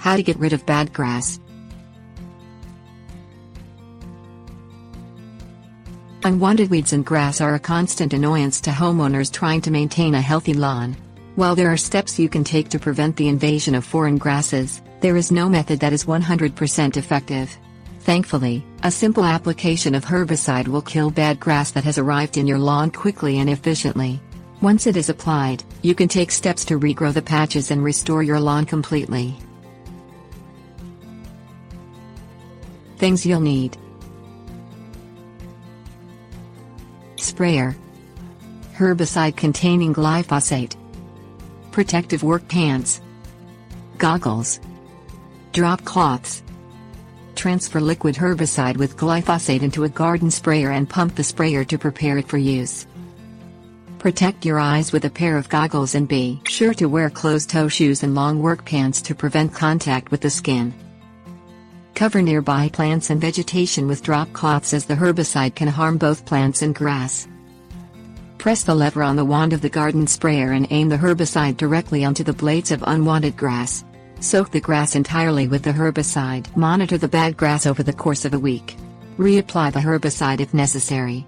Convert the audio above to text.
How to get rid of bad grass. Unwanted weeds and grass are a constant annoyance to homeowners trying to maintain a healthy lawn. While there are steps you can take to prevent the invasion of foreign grasses, there is no method that is 100% effective. Thankfully, a simple application of herbicide will kill bad grass that has arrived in your lawn quickly and efficiently. Once it is applied, you can take steps to regrow the patches and restore your lawn completely. Things you'll need: sprayer, herbicide containing glyphosate, protective work pants, goggles, drop cloths. Transfer liquid herbicide with glyphosate into a garden sprayer and pump the sprayer to prepare it for use. Protect your eyes with a pair of goggles and be sure to wear closed-toe shoes and long work pants to prevent contact with the skin. Cover nearby plants and vegetation with drop cloths as the herbicide can harm both plants and grass. Press the lever on the wand of the garden sprayer and aim the herbicide directly onto the blades of unwanted grass. Soak the grass entirely with the herbicide. Monitor the bad grass over the course of a week. Reapply the herbicide if necessary.